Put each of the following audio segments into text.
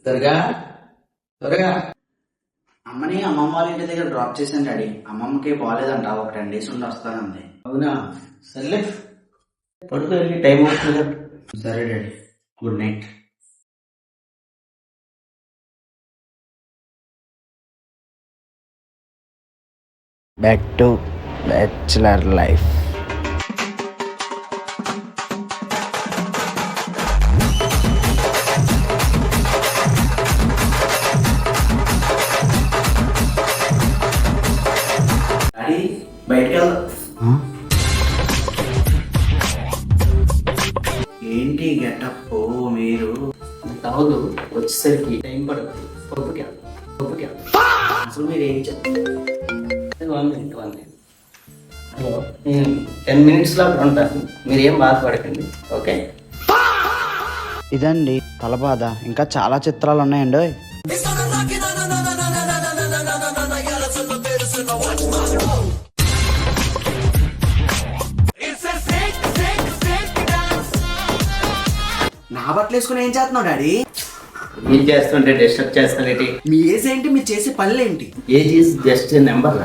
త్వరగా త్వరగా. అమ్మని అమ్మమ్మ వాళ్ళ ఇంటి దగ్గర డ్రాప్ చేశాను డాడీ. అమ్మమ్మకి బాగాలేదంట, ఒక 10 days ఉండి వస్తానంది. అవునా, సర్లే పడుకో, వెళ్ళి టైం అవుతుంది. సరే daddy, good night. Back to bachelor life. Daddy బయటికి వెళ్దాం. ఏంటి గెటప్ మీరు? కావదు, వచ్చేసరికి టైం పడుతుంది. పప్పుకి అసలు మీరు ఏం చెప్తారు? 1 minute. హలో, నేను 10 minutes లో అక్కడ ఉంటాను, మీరేం బాధపడకండి. ఓకే. ఇదండి తలబాధ. ఇంకా చాలా చిత్రాలు ఉన్నాయండి. నా బట్టలు వేసుకుని ఏం చేస్తున్నావు డాడీ? ఏం చేస్తుంటే డిస్టర్బ్ చేస్తానేటి? మీ ఏజ్ ఏంటి? మీరు చేసే పనులేంటి? Age is just number.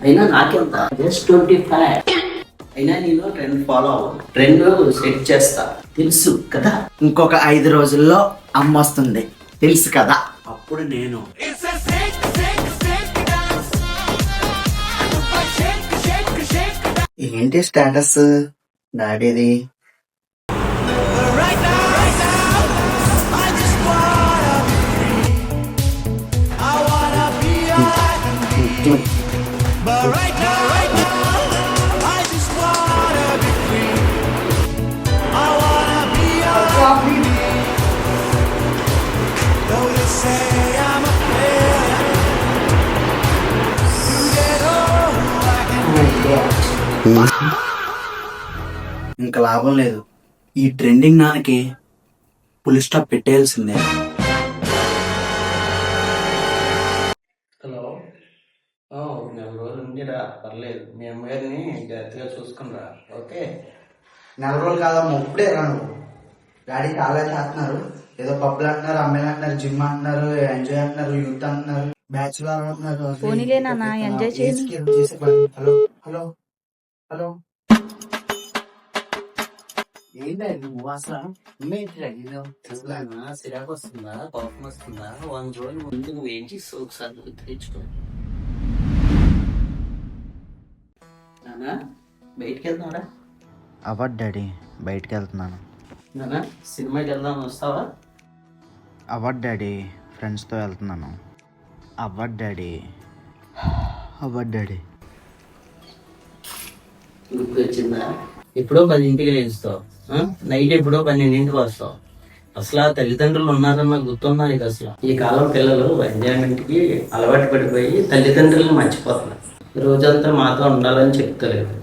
అయినా నాకెంత, జస్ట్ 25. అయినా నేను ట్రెండ్ ఫాలో అవ్వను, ట్రెండ్ సెట్ చేస్తా, తెలుసు కదా. ఇంకొక 5 రోజుల్లో అమ్మ వస్తుంది, తెలుసు కదా. అప్పుడు నేను ఏంటి స్టేటస్ డాడీది? ఇంకా లాభం లేదు, ఈ ట్రెండింగ్ నాన్నకి ఫుల్ స్టాప్ పెట్టేయాల్సిందే. హలో, ఒక 4 రోజులు ఉండిరా, పర్లేదు. మీ అమ్మగారిని జాగ్రత్తగా చూసుకునిరా. ఓకే. 4 రోజులు కాదమ్మా, ఇప్పుడే రా నువ్వు. డాడీ చాలా చేస్తున్నారు, ఏదో పబ్బులు అంటున్నారు, అమ్మాయిలు అంటున్నారు, జిమ్ అంటున్నారు, ఎంజాయ్ అంటున్నారు, యూత్ అంటున్నారు, బ్యాచులర్ అంటున్నారు. పోనీలే నాన్న, ఎంజాయ్ చేసి. హలో హలో హలో, ఏంటండి నువ్వు అసలు సిరాకు వస్తుందా, కోపం వస్తుందా? 1 రోజు ముందు నువ్వు ఏం చేస్తావు ఒకసారి గుర్తు తెచ్చుకో. నానా, బయటికి వెళ్తావరా? అవ్వదు డాడీ, బయటికి వెళ్తున్నాను. నానా, సినిమాకి వెళ్దాం, వస్తావా? అవ్వదు డాడీ, ఫ్రెండ్స్తో వెళ్తున్నాను. అవ్వదు డాడీ. గుర్తు వచ్చిందా? ఎప్పుడో 10ంటికి లేస్తావు, నైట్ ఎప్పుడో 12ంటికి వస్తావు. అసలు ఆ తల్లిదండ్రులు ఉన్నారన్న గుర్తున్నా నీకు? అసలు ఈ కాలం పిల్లలు ఎంజాయ్మెంట్ కి అలవాటు పడిపోయి తల్లిదండ్రులను మర్చిపోతున్నారు. రోజంతా మాతో ఉండాలని చెప్తలేదు,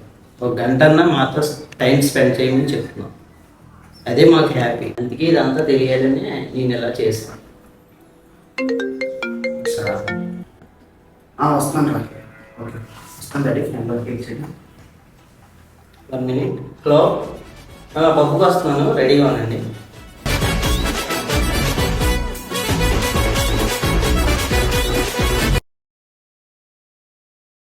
1 గంటన్నా మాతో టైం స్పెండ్ చేయమని చెప్తున్నాం. అదే మాకు హ్యాపీ. అందుకే ఇదంతా తెలియాలని నేను ఇలా చేస్తాను. వస్తాను రా. ఓకే, వస్తాను డాడీ. నెంబర్కి ఇచ్చేది. 1 minute. హలో, పప్పుకి వస్తున్నాను, రెడీగా ఉండండి.